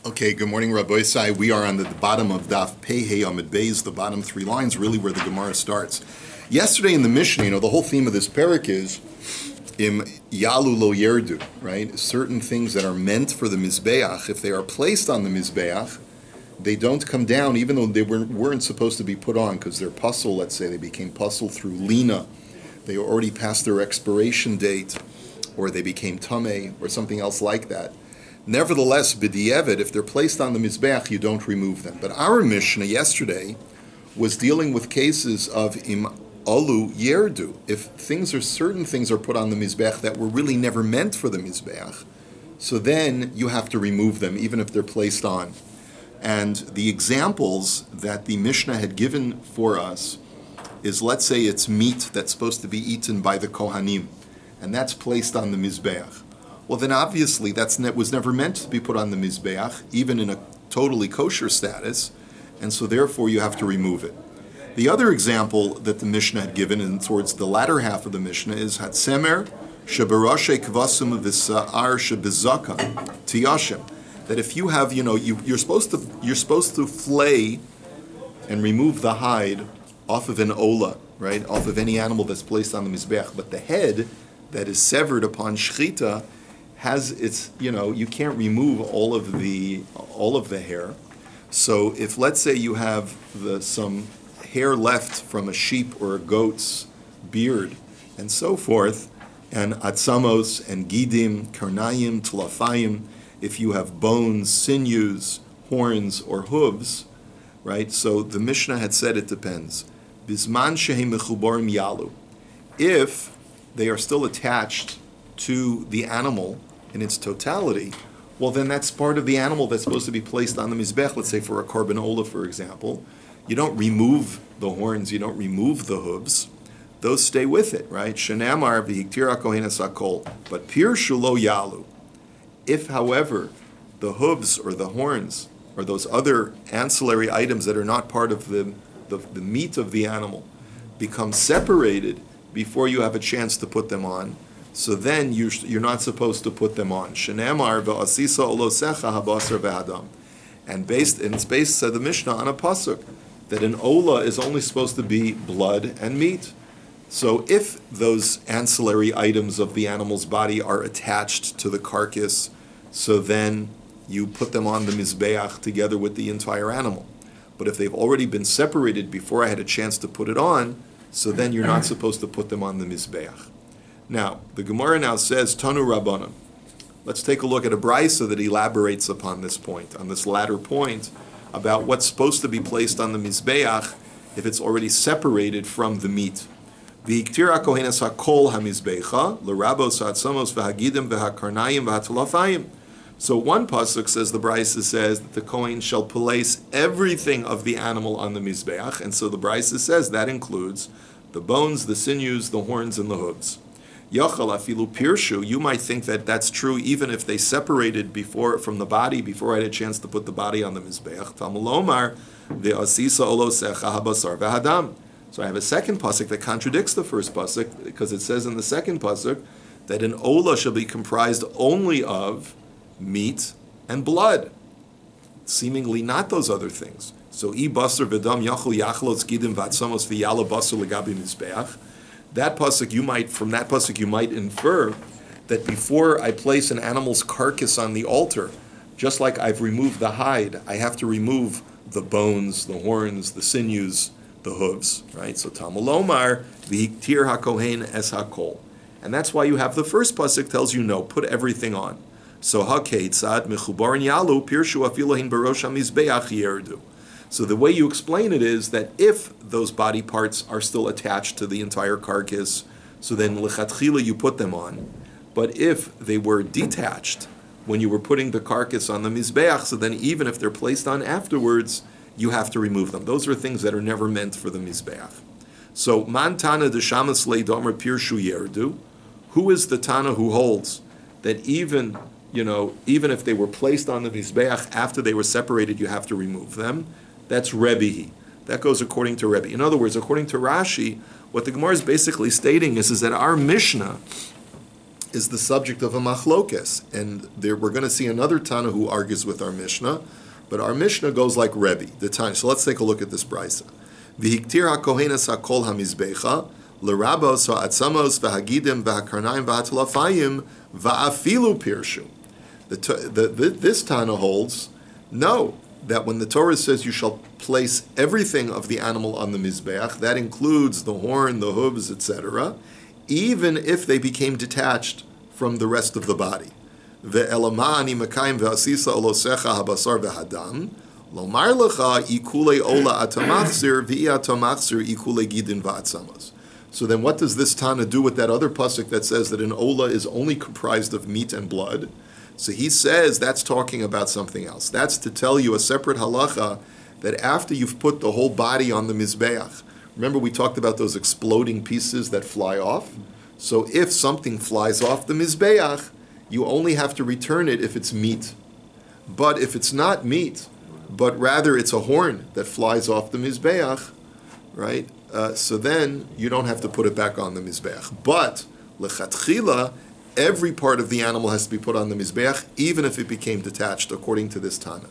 Okay, good morning, Rabbi Isai. We are on the bottom of Daf Pei Hey Amid Beis, the bottom three lines, really where the Gemara starts. Yesterday in the Mishnah, the whole theme of this parak is Im Yalu Lo Yerdu, right? Certain things that are meant for the Mizbeach, if they are placed on the Mizbeach, they don't come down, even though they weren't supposed to be put on, because they're puzzle, let's say, they became puzzle through Lina. They already passed their expiration date, or they became Tameh, or something else like that. Nevertheless, b'di'evet, if they're placed on the Mizbeach, you don't remove them. But our Mishnah yesterday was dealing with cases of im alu yerdu. If certain things are put on the Mizbeach that were really never meant for the Mizbeach, so then you have to remove them, even if they're placed on. And the examples that the Mishnah had given for us is, let's say it's meat that's supposed to be eaten by the Kohanim, and that's placed on the Mizbeach. Well, then obviously that was never meant to be put on the Mizbeach, even in a totally kosher status, and so therefore you have to remove it. The other example that the Mishnah had given, and towards the latter half of the Mishnah, is Hatsemer shebarashe kvasim v'sa'ar shebizaka tiyashem. That if you have, you're supposed to flay and remove the hide off of an ola, right, off of any animal that's placed on the Mizbeach, but the head that is severed upon shechita has its, you can't remove all of the hair. So if, let's say, you have some hair left from a sheep or a goat's beard and so forth, and atzamos and gidim, karnayim, tlafayim, if you have bones, sinews, horns, or hooves, right? So the Mishnah had said it depends. Bisman shehem mechubarim yalu. If they are still attached to the animal in its totality, well, then that's part of the animal that's supposed to be placed on the Mizbech. Let's say for a korban ola, for example. You don't remove the horns, you don't remove the hooves. Those stay with it, right? Shenamar v'hiktira kohen asakol. But pirshu lo yalu. If, however, the hooves or the horns or those other ancillary items that are not part of the meat of the animal become separated before you have a chance to put them on, so then you're not supposed to put them on. Shenamar v'asisa olosecha habasar v'adam. And it's based, said the Mishnah, on a pasuk that an ola is only supposed to be blood and meat. So if those ancillary items of the animal's body are attached to the carcass, so then you put them on the Mizbeach together with the entire animal. But if they've already been separated before I had a chance to put it on, so then you're not supposed to put them on the Mizbeach. Now, the Gemara now says, Tanu Rabbanan. Let's take a look at a brisa that elaborates upon this point, on this latter point, about what's supposed to be placed on the Mizbeach if it's already separated from the meat. V'yiktira kohenes hakol hamizbecha, l'rabos ha'atzamos v'hagidim v'hakarnayim v'hatalafayim. So one pasuk says, the brisa says that the kohen shall place everything of the animal on the Mizbeach, and so the brisa says that includes the bones, the sinews, the horns, and the hooves. Yachal afilu pirshu, you might think that that's true even if they separated from the body before I had a chance to put the body on the Mizbeach. Talmud ve'asisa olosecha habasar v'hadam. So I have a second pasuk that contradicts the first pasuk, because it says in the second pasuk that an ola shall be comprised only of meat and blood, seemingly not those other things. So I basar v'dam yachol yachlos gidim v'atzamos v'yala basar legabi mizbeach. That pasuk, from that pasuk you might infer that before I place an animal's carcass on the altar, just like I've removed the hide, I have to remove the bones, the horns, the sinews, the hooves, right? So Talmud Lomar v'hiktir hakohen es hakol, and that's why you have the first pasuk tells you no, put everything on. So hakeitzad mechubarin yalu pirshu afilohin barosh hamizbeach yerdu. So the way you explain it is that if those body parts are still attached to the entire carcass, so then lechatchila you put them on. But if they were detached when you were putting the carcass on the mizbeach, so then even if they're placed on afterwards, you have to remove them. Those are things that are never meant for the mizbeach. So man tana deshamas leidomer pirshu yerdu. Who is the tana who holds that even if they were placed on the mizbeach after they were separated, you have to remove them? That's Rebbe. That goes according to Rebbe. In other words, according to Rashi, what the Gemara is basically stating is that our Mishnah is the subject of a machlokes, and there we're going to see another Tana who argues with our Mishnah, but our Mishnah goes like Rebbe, the Tana. So let's take a look at this brisa. V'hiktir ha-kohenes ha-kol ha-mizbecha, l'rabos ha-atzamos v'hagidim v'hakarnaim v'hatalafayim v'afilu pirshu. This Tana holds, no, that when the Torah says you shall place everything of the animal on the Mizbeach, that includes the horn, the hooves, etc., even if they became detached from the rest of the body. Ve'elama ani mekayim ve'asisa olosecha habasar ve'hadam, lomar lecha ikule ola atamachzir v'i atamachzir ikule gidin va'atzamos. So then what does this Tana do with that other pasuk that says that an ola is only comprised of meat and blood? So he says that's talking about something else. That's to tell you a separate halacha that after you've put the whole body on the Mizbeach, remember we talked about those exploding pieces that fly off? So if something flies off the Mizbeach, you only have to return it if it's meat. But if it's not meat, but rather it's a horn that flies off the Mizbeach, right? So then you don't have to put it back on the Mizbeach. But lechatchila, every part of the animal has to be put on the Mizbeach, even if it became detached, according to this Tana.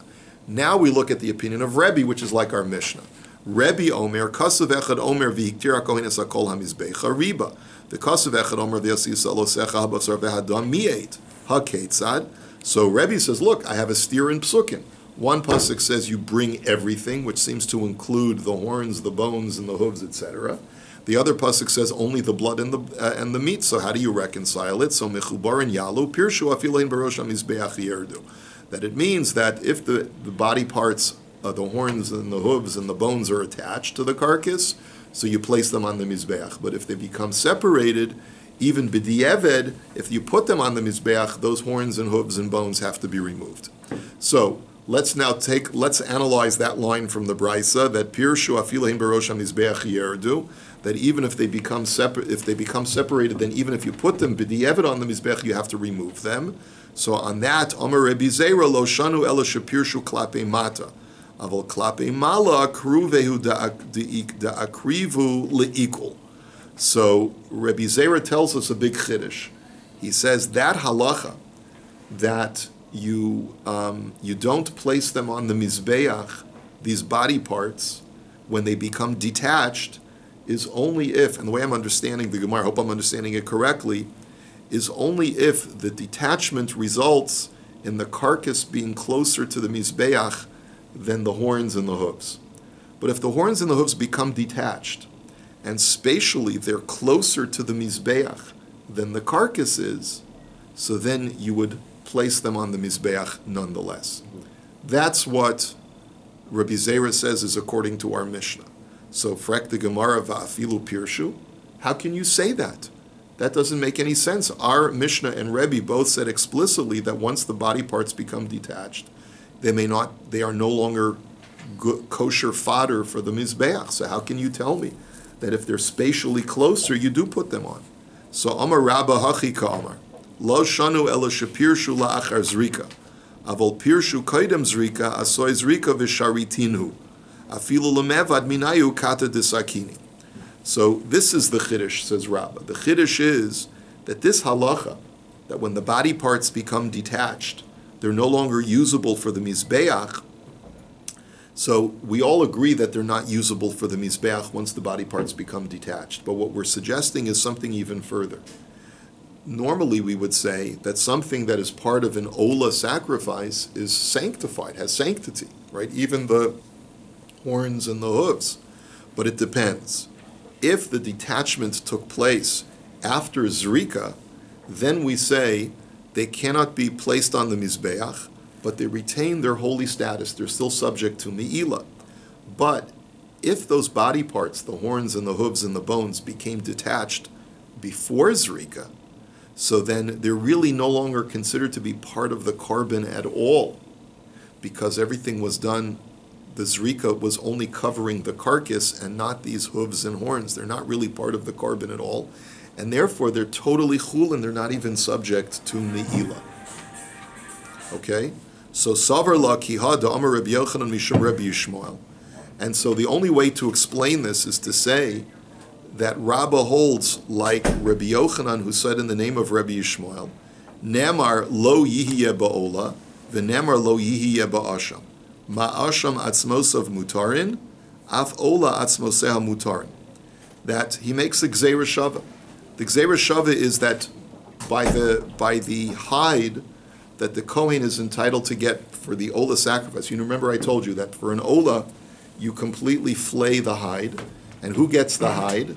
Now we look at the opinion of Rebbe, which is like our Mishnah. Rebbe Omer, Kasav Echad Omer v'hiktir ha-kohenes ha-kol ha-mizbecha riba. The Kasav Echad Omer v'yasisa olosecha habasar v'hadam mi'et ha-ketzad. So Rebbe says, look, I have a steer in Psukim. One pasuk says you bring everything, which seems to include the horns, the bones, and the hooves, etc. The other pasuk says only the blood and the meat. So how do you reconcile it? So mechubar and yalu pirshu afilein barosh hamizbeach yerdu. That it means that if the body parts, the horns and the hooves and the bones are attached to the carcass, so you place them on the mizbeach. But if they become separated, even b'di'eved, if you put them on the mizbeach, those horns and hooves and bones have to be removed. So let's analyze that line from the brisa that pirshu afilein barosh hamizbeach yerdu. That even if they become separated, then even if you put them b'di'eved on the mizbech, you have to remove them. So on that, Amar Rebbi Zera lo shanu ela shepirshu klape mata, aval klape mala akruvehu da'akrivu leikul. So Rebbi Zera tells us a big chiddush. He says that halacha that you don't place them on the mizbeach, these body parts, when they become detached, is only if, and the way I'm understanding the Gemara, I hope I'm understanding it correctly, is only if the detachment results in the carcass being closer to the Mizbeach than the horns and the hooves. But if the horns and the hooves become detached, and spatially they're closer to the Mizbeach than the carcass is, so then you would place them on the Mizbeach nonetheless. That's what Rabbi Zera says is according to our Mishnah. So, frek the Gemara va'afilu pirshu. How can you say that? That doesn't make any sense. Our Mishnah and Rebbe both said explicitly that once the body parts become detached, they are no longer kosher fodder for the mizbeach. So how can you tell me that if they're spatially closer, you do put them on? So, Amar Rabba Hachika Amar, Lo shanu ela shepirshu la'achar zrika, avol pirshu koidem zrika asoy zrika v'sharitinu. Afilu lemevad minayu kata desakini. So this is the chiddush, says Rabbah. The chiddush is that this halacha, that when the body parts become detached, they're no longer usable for the mizbeach. So we all agree that they're not usable for the mizbeach once the body parts become detached. But what we're suggesting is something even further. Normally we would say that something that is part of an ola sacrifice is sanctified, has sanctity, right? Even the horns and the hooves. But it depends. If the detachment took place after Zrika, then we say they cannot be placed on the Mizbeach, but they retain their holy status. They're still subject to Me'ilah. But if those body parts, the horns and the hooves and the bones, became detached before Zrika, so then they're really no longer considered to be part of the carbon at all, because everything was done. The zrika was only covering the carcass and not these hooves and horns. They're not really part of the carbon at all. And therefore, they're totally chul, and they're not even subject to me'ilah. Okay? So, Savar la kiha da Amar Rabbi Yochanan mishum Rabbi Yishmael. And so the only way to explain this is to say that Rabbah holds like Rabbi Yochanan, who said in the name of Rabbi Yishmael, Nemar lo yihye ba'ola, v'nemar lo yihye ba'asham. Ma'asham atzmosav mutarin, af ola atzmoseha mutarin. That he makes a gzeira shava. The gzeira shava is that by the hide that the Kohen is entitled to get for the ola sacrifice. You remember I told you that for an ola, you completely flay the hide. And who gets the hide?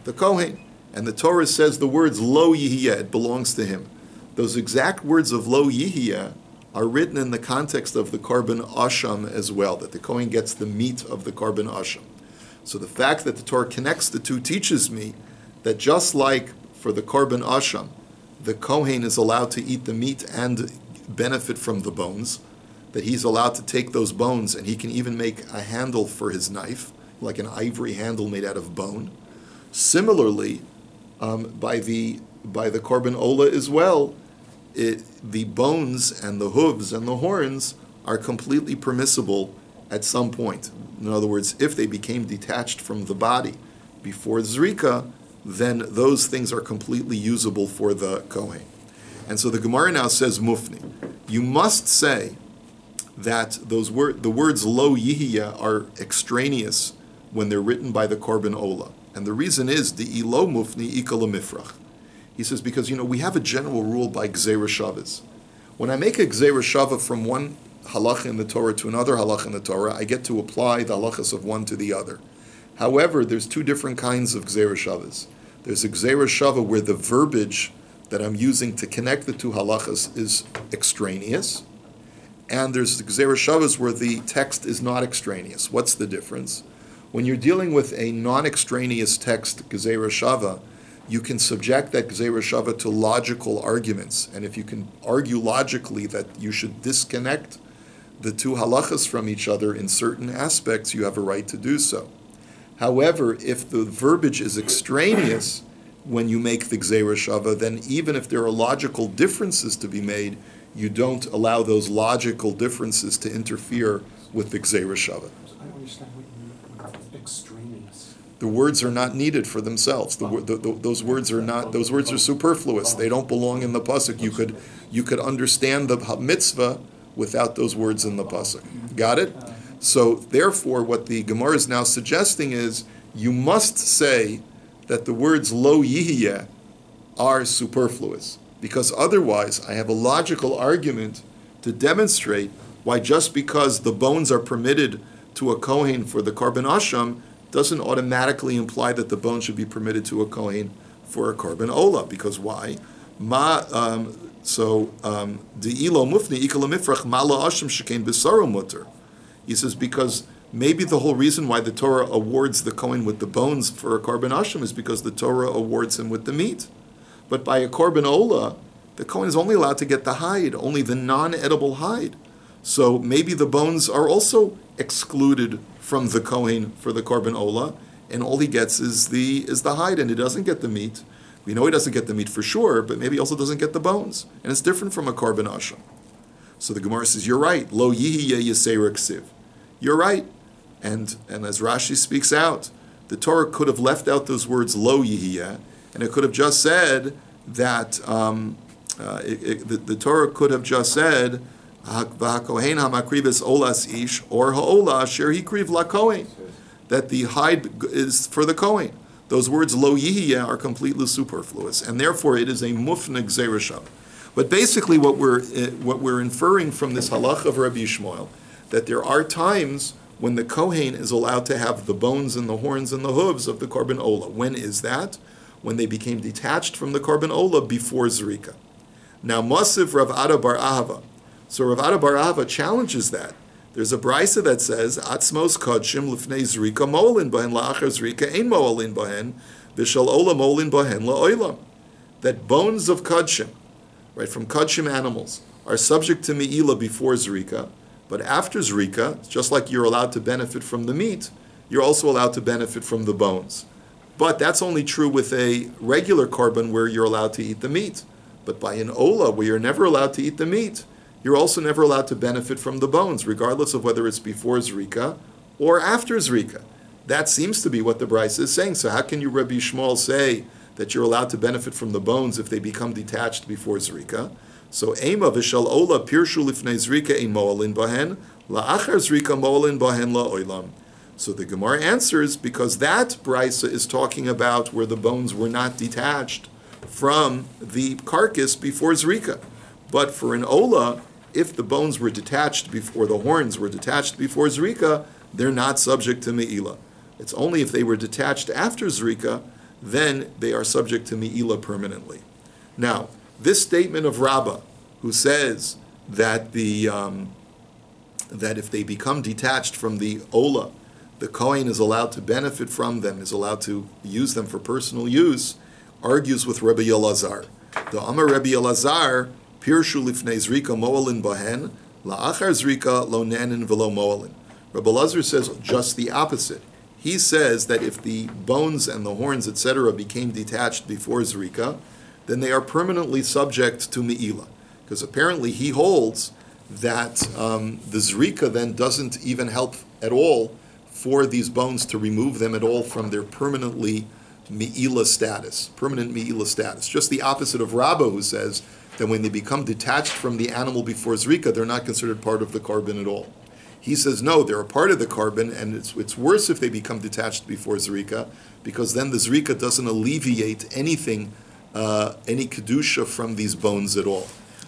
The Kohen. And the Torah says the words lo yihiyah, it belongs to him. Those exact words of lo yihiyah are written in the context of the korban asham as well, that the Kohen gets the meat of the korban asham. So the fact that the Torah connects the two teaches me that just like for the korban asham, the Kohen is allowed to eat the meat and benefit from the bones, that he's allowed to take those bones and he can even make a handle for his knife, like an ivory handle made out of bone. Similarly, by the korban ola as well, the bones and the hooves and the horns are completely permissible at some point. In other words, if they became detached from the body before zrika, then those things are completely usable for the Kohen. And so the Gemara now says mufni. You must say that the words lo yihiyah are extraneous when they're written by the korban ola. And the reason is the ilo mufni ikala mifrach. He says, because we have a general rule by gzeira shavas. When I make a gzeira shava from one halacha in the Torah to another halacha in the Torah, I get to apply the halachas of one to the other. However, there's two different kinds of gzeira shavas. There's a gzeira shava where the verbiage that I'm using to connect the two halachas is extraneous, and there's the gzeira shavas where the text is not extraneous. What's the difference? When you're dealing with a non-extraneous text, gzeira shava, you can subject that gzeira shava to logical arguments, and if you can argue logically that you should disconnect the two halachas from each other in certain aspects, you have a right to do so. However, if the verbiage is extraneous when you make the gzeira shava, then even if there are logical differences to be made, you don't allow those logical differences to interfere with the gzeira shava. I don't understand what you mean by extraneous. The words are not needed for themselves. Those words are not. Those words are superfluous. They don't belong in the pasuk. You could understand the mitzvah without those words in the pasuk. Got it? So therefore, what the Gemara is now suggesting is you must say that the words lo yihiyeh are superfluous, because otherwise I have a logical argument to demonstrate why just because the bones are permitted to a Kohen for the korban asham doesn't automatically imply that the bones should be permitted to a Kohen for a korban ola. Because why? De'ilo mufni ikala mifrach mala asham shekain b'saro mutter. He says because maybe the whole reason why the Torah awards the Kohen with the bones for a korban asham is because the Torah awards him with the meat. But by a korban ola, the Kohen is only allowed to get the hide, only the non-edible hide. So maybe the bones are also excluded from the Kohen for the korban ola, and all he gets is the hide, and he doesn't get the meat. We know he doesn't get the meat for sure, but maybe he also doesn't get the bones, and it's different from a korban asham. So the Gemara says, you're right. Lo yihiyeh yisera ksiv. You're right. And as Rashi speaks out, the Torah could have left out those words lo yihiyeh, and it could have just said that the Torah could have just said v'hakohen hamakrivus olas ish or ha'ola asher hikriv lakohen, that the hide is for the Kohen. Those words lo yihiyeh are completely superfluous, and therefore it is a mufna gzeira shava. But basically, what we're inferring from this halach of Rabbi Yishmael, that there are times when the Kohen is allowed to have the bones and the horns and the hooves of the korban ola. When is that? When they became detached from the korban ola before zrika. Now, Masiv Rav Ada bar Ahava. So Rav Ada bar Ahava challenges that. There's a brisa that says, Atzmos kodshim lifnei zrika molin bahen la'achar zrika ein molin bahen v'shal ola molin bahen la'olam. That bones of kodshim, right, from kodshim animals, are subject to me'ila before zrika, but after zrika, just like you're allowed to benefit from the meat, you're also allowed to benefit from the bones. But that's only true with a regular korban where you're allowed to eat the meat. But by an ola, where you're never allowed to eat the meat, you're also never allowed to benefit from the bones, regardless of whether it's before zrika or after zrika. That seems to be what the Brisa is saying. So how can you, Rabbi Shmuel, say that you're allowed to benefit from the bones if they become detached before Zrika? So Ema v'shal ola pirshu lifnei Zrika ein mo'alin bahen, la'achar Zrika mo'alin bahen la'olam. So the Gemara answers, because that Brisa is talking about where the bones were not detached from the carcass before Zrika. But for an Ola, if the bones were detached before, the horns were detached before Zrika, they're not subject to Me'ila. It's only if they were detached after Zrika, then they are subject to Me'ila permanently. Now, this statement of Rabbah, who says that that if they become detached from the Ola, the Kohen is allowed to benefit from them, is allowed to use them for personal use, argues with Rabbi Elazar. The Amar Rabbi Elazar, Pirshu lifnei Zrika mo'alin bahen, la'achar Zrika lo nenin v'lo mo'alin. Rabbi Elazar says just the opposite. He says that if the bones and the horns, etc., became detached before Zrika, then they are permanently subject to Me'ila. Because apparently he holds that the Zrika then doesn't even help at all for these bones to remove them at all from their permanently Me'ila status, permanent Me'ila status. Just the opposite of Rabbah, who says that when they become detached from the animal before Zrika, they're not considered part of the carbon at all. He says, no, they're a part of the carbon, and it's worse if they become detached before Zrika, because then the Zrika doesn't alleviate anything, any Kedusha from these bones at all.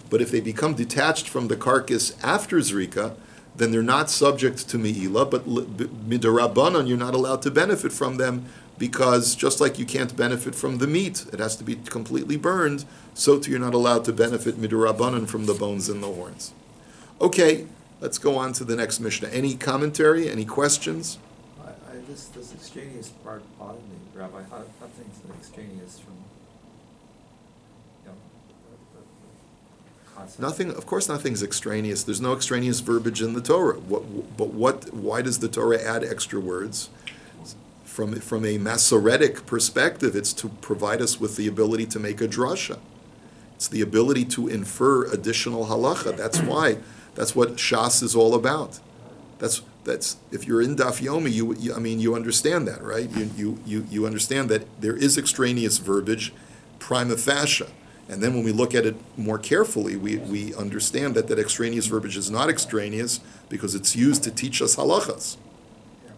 But if they become detached from the carcass after Zrika, then they're not subject to Me'ila, but Midarabanan, you're not allowed to benefit from them, because just like you can't benefit from the meat, it has to be completely burned, so too you're not allowed to benefit Midarabanan from the bones and the horns. Okay, let's go on to the next Mishnah. Any commentary, any questions? This extraneous part bothered me, Rabbi. How things are extraneous from, the concept? Nothing, of course nothing's extraneous. There's no extraneous verbiage in the Torah. Why does the Torah add extra words? From a Masoretic perspective, it's to provide us with the ability to make a drasha. It's the ability to infer additional halacha. That's what Shas is all about. That's if you're in Daf Yomi, you understand that, right? You understand that there is extraneous verbiage, prima facie. And then when we look at it more carefully, we understand that extraneous verbiage is not extraneous because it's used to teach us halachas.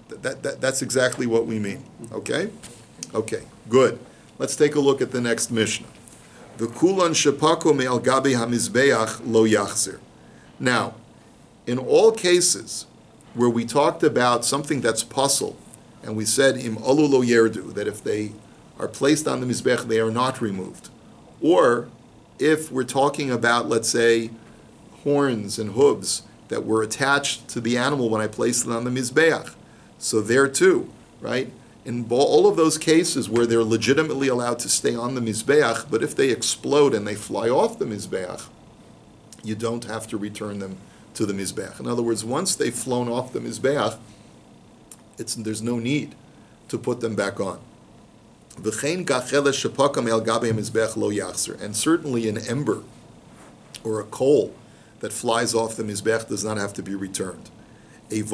That's exactly what we mean. Okay? Okay, good. Let's take a look at the next Mishnah. V'kulan shepako me'al gabi hamizbeach lo yachzir. Now, in all cases where we talked about something that's puzzle, and we said im olu lo yerdu, that if they are placed on the mizbech, they are not removed. Or if we're talking about, let's say, horns and hooves that were attached to the animal when I placed it on the mizbeach. So there too, right? In all of those cases where they're legitimately allowed to stay on the mizbeach, but if they explode and they fly off the mizbeach, you don't have to return them to the mizbeach. In other words, once they've flown off the mizbeach, there's no need to put them back on. And certainly an ember or a coal that flies off the mizbeach does not have to be returned. But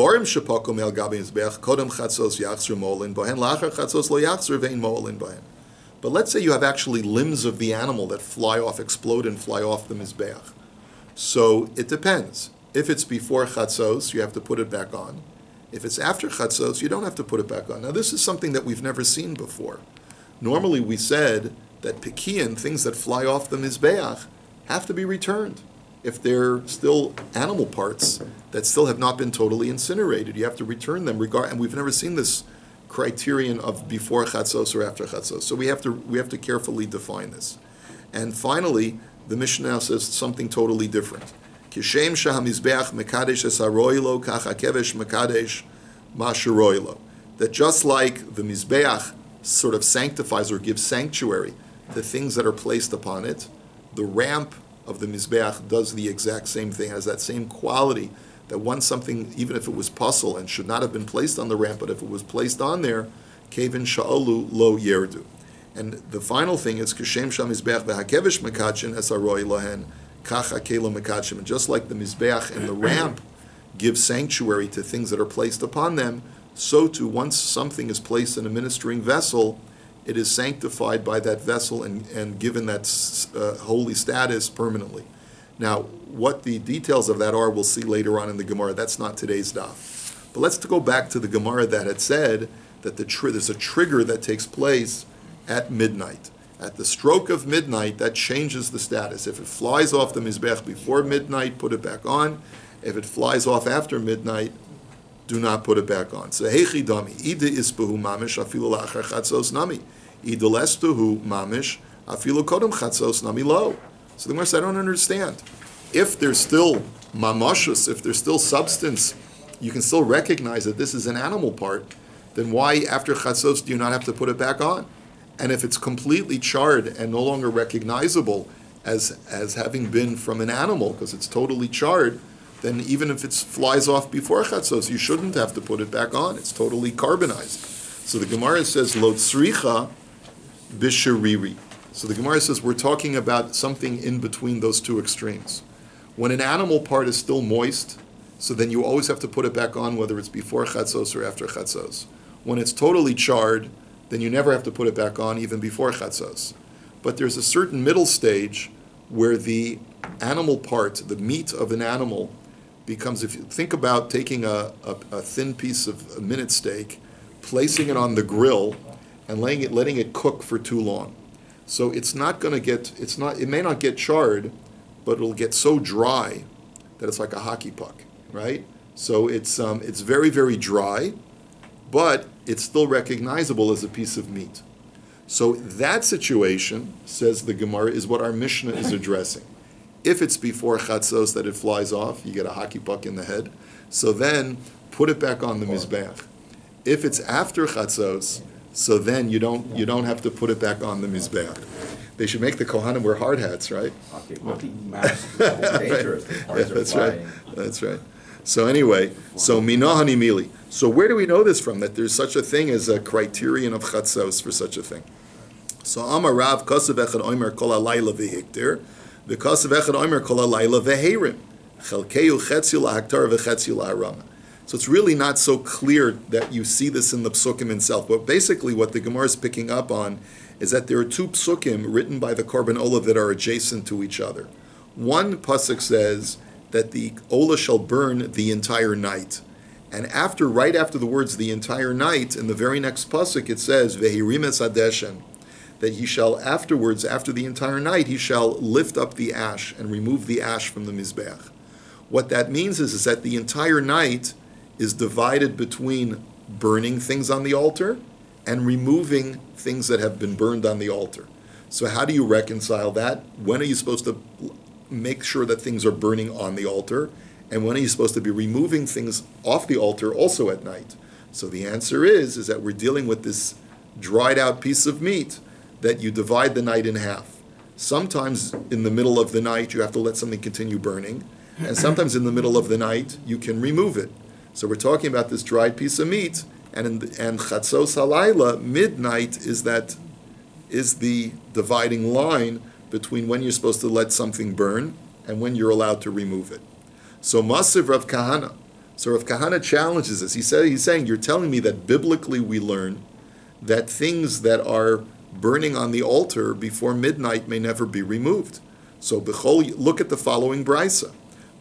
let's say you have actually limbs of the animal that fly off, explode and fly off the mizbeach. So it depends. If it's before chatzos, you have to put it back on. If it's after chatzos, you don't have to put it back on. Now this is something that we've never seen before. Normally we said that pekian, things that fly off the mizbeach, have to be returned. If they're still animal parts that still have not been totally incinerated, you have to return them. And we've never seen this criterion of before chatzos or after chatzos. So we have to carefully define this. And finally, the Mishnah says something totally different. Kishem shahamizbeach mekadesh esaroilo kach hakevesh mekadesh masharoilo. That just like the mizbeach sort of sanctifies or gives sanctuary to things that are placed upon it, the ramp of the mizbeach does the exact same thing, has that same quality, that once something, even if it was puzzle and should not have been placed on the ramp, but if it was placed on there, kevin sha'olu lo yerdu. And the final thing is, Kishem shamizbeach v'hakevish mekachin esaroi lohen kach hakelo mekachim. And just like the mizbeach and the ramp give sanctuary to things that are placed upon them, so too, once something is placed in a ministering vessel, it is sanctified by that vessel and given that holy status permanently. Now, what the details of that are, we'll see later on in the Gemara. That's not today's daf. But let's go back to the Gemara that had said that there's a trigger that takes place at midnight. At the stroke of midnight, that changes the status. If it flies off the Mizbech before midnight, put it back on. If it flies off after midnight, do not put it back on. So, heichi dami, ida ispahu mamish afilu la'achar chatzos nami. Ida lestuhu mamish afilu kodem chatzos nami lo. So the Gemara says, I don't understand. If there's still mamashus, if there's still substance, you can still recognize that this is an animal part, then why after chatzos do you not have to put it back on? And if it's completely charred and no longer recognizable as having been from an animal, because it's totally charred, then even if it flies off before chatzos, you shouldn't have to put it back on. It's totally carbonized. So the Gemara says, lo tzricha b'shariri. So the Gemara says we're talking about something in between those two extremes. When an animal part is still moist, so then you always have to put it back on, whether it's before chatzos or after chatzos. When it's totally charred, then you never have to put it back on, even before chatzos. But there's a certain middle stage where the animal part, the meat of an animal, becomes, if you think about taking a thin piece of a minute steak, placing it on the grill, and letting it cook for too long. So it's not going to get, it may not get charred, but it'll get so dry that it's like a hockey puck, right? So it's very, very dry, but it's still recognizable as a piece of meat. So that situation, says the Gemara, is what our Mishnah is addressing. If it's before chatzos that it flies off, you get a hockey puck in the head, so then put it back on the mizbeach. If it's after chatzos, so then you don't have to put it back on the mizbeach. They should make the Kohanim wear hard hats, right? Hockey mask is dangerous. Yeah, that's right. That's right. So anyway, so minahani mili. So where do we know this from? That there's such a thing as a criterion of chatzos for such a thing. So Amar Rav Kasav Echad Omer Kol Halayla V'Hikter, V'Kasav Echad Omer Kol Halayla V'Herim, Chelkeu Chetzi LaHaktar V'Chetzi LaHarama. So it's really not so clear that you see this in the psukim itself. But basically what the Gemara is picking up on is that there are two psukim written by the Korban Olah that are adjacent to each other. One pasuk says that the Olah shall burn the entire night. And right after the words the entire night, in the very next pasuk it says, Vehirimes Adeshen, that he shall afterwards, after the entire night, he shall lift up the ash and remove the ash from the Mizbeach. What that means is that the entire night is divided between burning things on the altar and removing things that have been burned on the altar. So how do you reconcile that? When are you supposed to make sure that things are burning on the altar? And when are you supposed to be removing things off the altar also at night? So the answer is that we're dealing with this dried out piece of meat that you divide the night in half. Sometimes in the middle of the night you have to let something continue burning, and sometimes in the middle of the night you can remove it. So we're talking about this dried piece of meat, and chatzos halayla, midnight, is the dividing line between when you're supposed to let something burn and when you're allowed to remove it. So Masiv Rav Kahana. So Rav Kahana challenges this. He's saying, you're telling me that biblically we learn that things that are burning on the altar before midnight may never be removed. So look at the following brisa.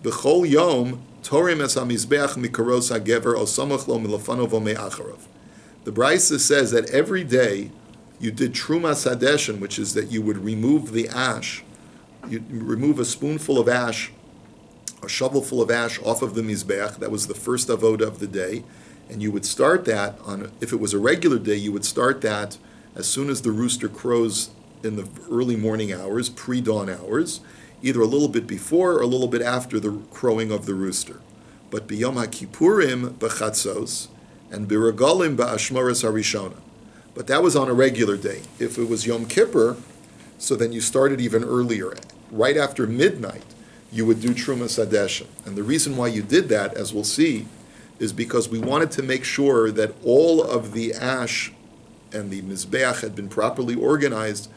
B'chol yom torim es hamizbeach mikaros hagever osamach lo milafano v'me'acharov. The brisa says that every day you did trumas hadeshen, which is that you would remove the ash, you remove a spoonful of ash, a shovelful of ash off of the mizbeach. That was the first avoda of the day, and you would start that on. If it was a regular day, you would start that as soon as the rooster crows in the early morning hours, pre-dawn hours, either a little bit before or a little bit after the crowing of the rooster. But b'yom ha'kippurim b'chatzos and b'regalim b'ashmoras harishona. But that was on a regular day. If it was Yom Kippur, so then you started even earlier. Right after midnight, you would do Trumas Hadeshen. And the reason why you did that, as we'll see, is because we wanted to make sure that all of the ash and the Mizbeach had been properly organized,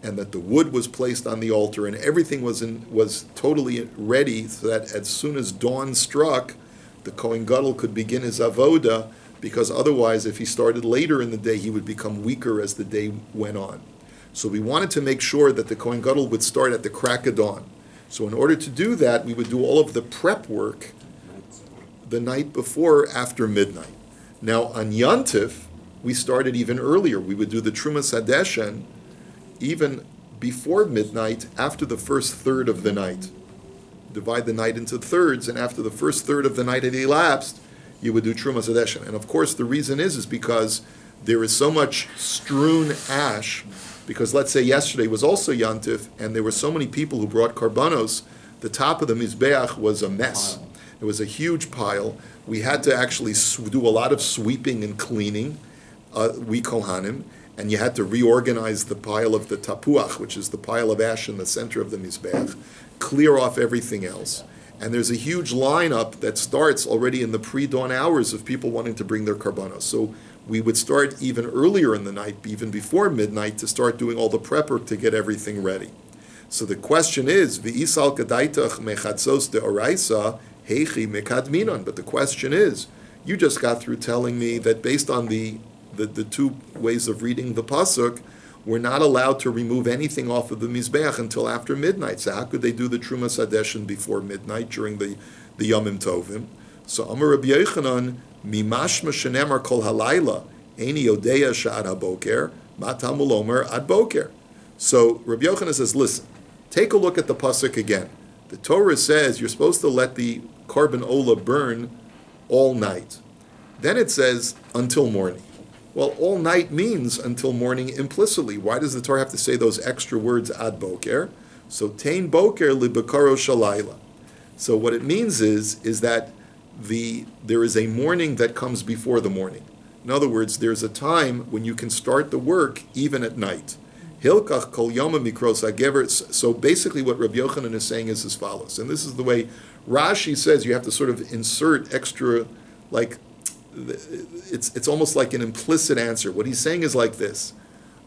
and that the wood was placed on the altar, and everything was totally ready, so that as soon as dawn struck, the Kohen Gadol could begin his avoda because otherwise, if he started later in the day, he would become weaker as the day went on. So we wanted to make sure that the Kohen Gadol would start at the crack of dawn. So in order to do that, we would do all of the prep work the night before, after midnight. Now on Yantif, we started even earlier. We would do the Trumas Hadeshen even before midnight, after the first third of the night. Divide the night into thirds, and after the first third of the night had elapsed, you would do Trumas Hadeshen. And of course, the reason is because there is so much strewn ash, because let's say yesterday was also Yantif, and there were so many people who brought karbanos, the top of the Mizbeach was a mess. It was a huge pile. We had to actually do a lot of sweeping and cleaning, we Kohanim, and you had to reorganize the pile of the tapuach, which is the pile of ash in the center of the Mizbeach, clear off everything else. And there's a huge lineup that starts already in the pre-dawn hours of people wanting to bring their karbanos. So we would start even earlier in the night, even before midnight, to start doing all the prep work to get everything ready. So the question is, V'isal kadaitach mechatzos de oraisa heichi mekadminon. But the question is, you just got through telling me that based on the two ways of reading the pasuk, we're not allowed to remove anything off of the Mizbeach until after midnight. So how could they do the Trumas Hadeshen before midnight during the Yomim Tovim? So Amar Rabbi Yochanan, Mimashma shenemar kol halayla, eini yodeya sha'ad haboker, matamul omer ad boker. So Rabbi Yochanan says, listen, take a look at the pasuk again. The Torah says you're supposed to let the carbon ola burn all night. Then it says until morning. Well, all night means until morning implicitly. Why does the Torah have to say those extra words ad boker? So tein boker libakaro shalayla. So what it means is that there is a morning that comes before the morning. In other words, there's a time when you can start the work even at night. Hilkach kol yoma mikros hagever. So basically what Rabbi Yochanan is saying is as follows. And this is the way Rashi says you have to sort of insert extra, like, it's almost like an implicit answer. What he's saying is like this.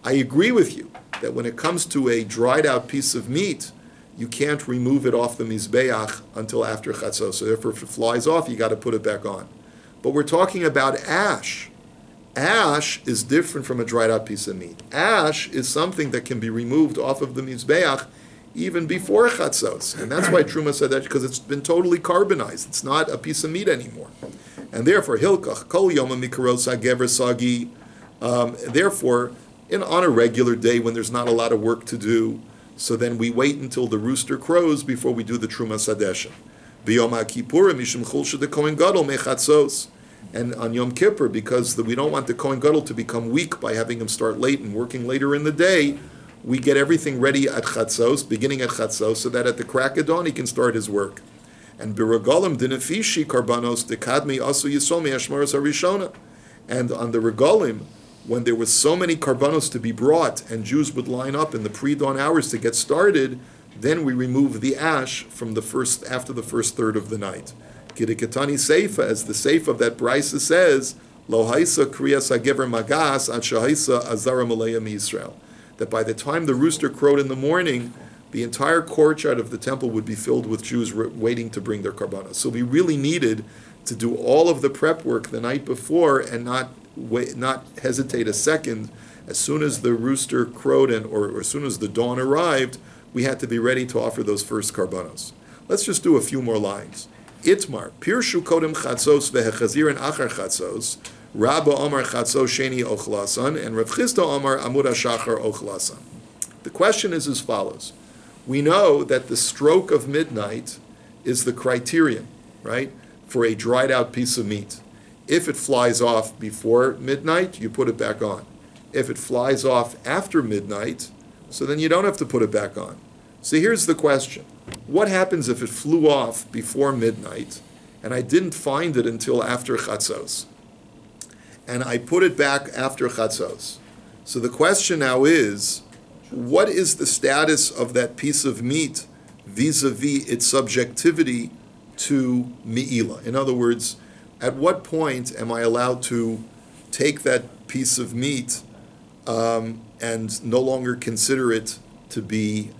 I agree with you that when it comes to a dried out piece of meat, you can't remove it off the Mizbeach until after Chatzos. So therefore, if it flies off, you got to put it back on. But we're talking about ash. Ash is different from a dried out piece of meat. Ash is something that can be removed off of the Mizbeach even before Chatzos. And that's why Truma said that, because it's been totally carbonized. It's not a piece of meat anymore. And therefore, Hilkach, Kol Yoma Mikaros HaGever Sagi, therefore, on a regular day when there's not a lot of work to do, so then we wait until the rooster crows before we do the Truma Sadesha. B'Yom HaKippurim, Mishum Chulsha de Kohen Gadol Mechatzos. And on Yom Kippur, because we don't want the Kohen Gadol to become weak by having him start late and working later in the day, we get everything ready at Chatzos, beginning at Chatzos, so that at the crack of dawn he can start his work. And b'regalim dinefishi karbanos dekadmi asu yisomi ashmaras harishona. And on the regalim, when there was so many karbanos to be brought, and Jews would line up in the pre-dawn hours to get started, then we remove the ash from after the first third of the night. Kidikatani seifa, as the seifa of that brisa says, lo haisa kriyas hagever magas ad shahaisa azara malaya miYisrael. That by the time the rooster crowed in the morning, the entire courtyard of the temple would be filled with Jews waiting to bring their karbanos. So we really needed to do all of the prep work the night before and not hesitate a second. As soon as the rooster crowed or as soon as the dawn arrived, we had to be ready to offer those first karbanos. Let's just do a few more lines. Itmar, Pirshu Kodem Chatzos veHechazirin Achar Chatzos, Rabba Omar Chatzos Sheni Ochlasan, and Rav Chisda Omar Amud HaShachar Ochlasan. The question is as follows. We know that the stroke of midnight is the criterion, right, for a dried out piece of meat. If it flies off before midnight, you put it back on. If it flies off after midnight, so then you don't have to put it back on. So here's the question. What happens if it flew off before midnight and I didn't find it until after Chatzos? And I put it back after Chatzos. So the question now is, what is the status of that piece of meat vis-a-vis its subjectivity to mi'ila? In other words, at what point am I allowed to take that piece of meat and no longer consider it to be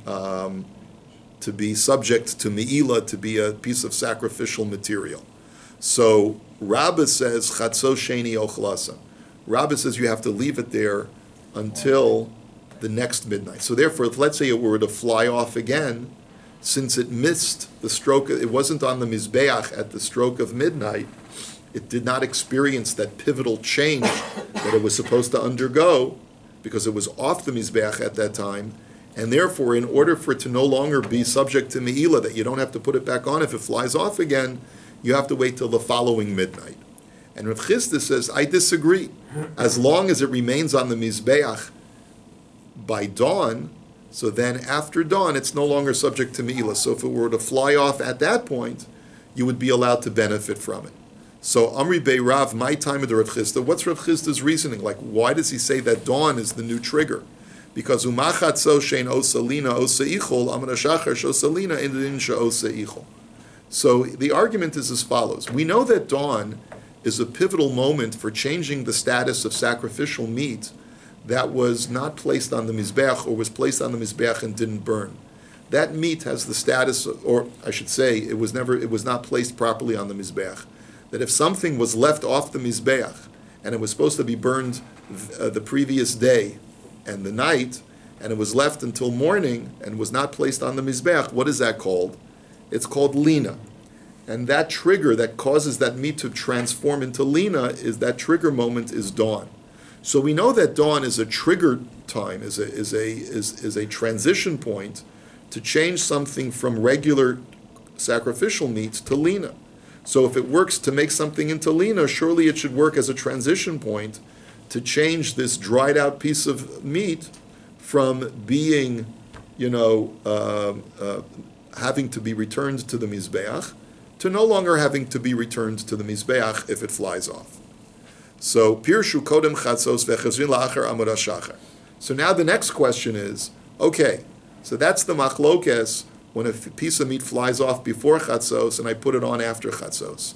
subject to mi'ila, to be a piece of sacrificial material? So Rabbah says chatzos sheni ochlasa. Rabbah says you have to leave it there until the next midnight. So therefore, if let's say it were to fly off again, since it missed the stroke, it wasn't on the Mizbeach at the stroke of midnight, it did not experience that pivotal change that it was supposed to undergo because it was off the Mizbeach at that time. And therefore, in order for it to no longer be subject to Me'ila, that you don't have to put it back on if it flies off again, you have to wait till the following midnight. And Rav Chisda says, I disagree. As long as it remains on the Mizbeach by dawn, so then after dawn, it's no longer subject to Me'ila. So if it were to fly off at that point, you would be allowed to benefit from it. So Amri Bey Rav, my time with the Rav Chisda, what's Rav Chisda's reasoning? Like, why does he say that dawn is the new trigger? Because umachatzo shein osalina osa ichol amar shachar shosalina indin sheosa ichol. So the argument is as follows. We know that dawn is a pivotal moment for changing the status of sacrificial meat that was not placed on the Mizbeach or was placed on the Mizbeach and didn't burn. That meat has the status, or I should say, it was not placed properly on the Mizbeach. That if something was left off the Mizbeach and it was supposed to be burned the previous day and the night, and it was left until morning and was not placed on the Mizbeach, what is that called? It's called lina. And that trigger that causes that meat to transform into lina, is that trigger moment is dawn. So we know that dawn is a trigger time, is a transition point to change something from regular sacrificial meat to lina. So if it works to make something into lina, surely it should work as a transition point to change this dried out piece of meat from being, having to be returned to the Mizbeach to no longer having to be returned to the Mizbeach if it flies off. So, Pirshu Kodem Chatzos Vechazrin La'achar Amud HaShachar. So now the next question is, okay, so that's the machlokes when a piece of meat flies off before Chatzos and I put it on after Chatzos.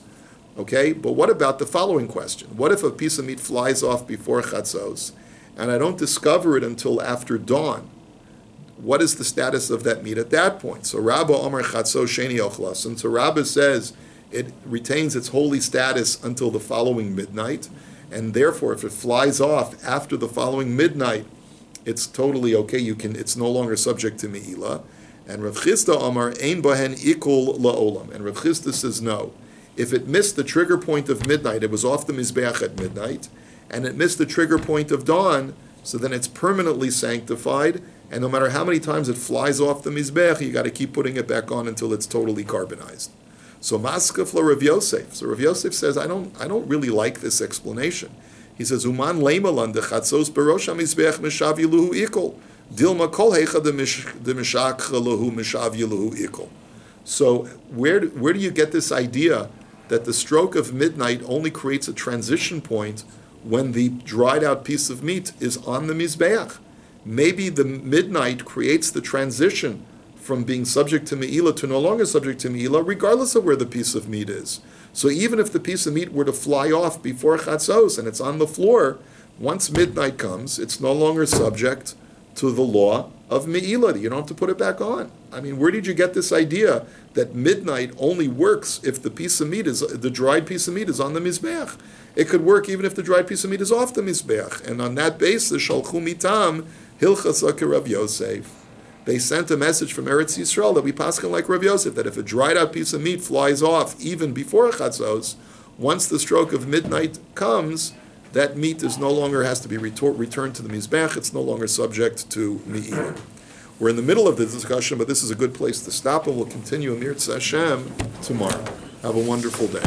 Okay, but what about the following question? What if a piece of meat flies off before Chatzos and I don't discover it until after dawn? What is the status of that meat at that point? So Rabba Omer Chatzos Sheni Ochlas. And so Rabba says it retains its holy status until the following midnight. And therefore, if it flies off after the following midnight, it's totally okay. It's no longer subject to Me'ila. And Rav Chisda Amar Ein Bahen Ikul La'olam. And Rav Chisda says no. If it missed the trigger point of midnight, it was off the Mizbeach at midnight, and it missed the trigger point of dawn, so then it's permanently sanctified, and no matter how many times it flies off the Mizbeach, you got to keep putting it back on until it's totally carbonized. So Maskef la Rav Yosef. So Rav Yosef says, I don't really like this explanation. He says, Uman leimalan de chatzos berosh ha-mizbeach mishav yiluhu ikol. Dilma kol heicha de mishak chaluhu mishav yiluhu ikol. So where do you get this idea that the stroke of midnight only creates a transition point when the dried out piece of meat is on the Mizbeach? Maybe the midnight creates the transition from being subject to Me'ila to no longer subject to Me'ila, regardless of where the piece of meat is. So even if the piece of meat were to fly off before Chatzos and it's on the floor, once midnight comes, it's no longer subject to the law of Me'ila. You don't have to put it back on. I mean, where did you get this idea that midnight only works if the dried piece of meat is on the Mizbeach? It could work even if the dried piece of meat is off the Mizbeach. And on that basis, Shalchu mitam hilchasa Rav Yosef. They sent a message from Eretz Yisrael that we paskin like Rav Yosef, that if a dried out piece of meat flies off even before Chatzos, once the stroke of midnight comes, that meat no longer has to be returned to the Mizbeach. It's no longer subject to Me'ila. We're in the middle of the discussion, but this is a good place to stop, and we'll continue Amir Tzashem tomorrow. Have a wonderful day.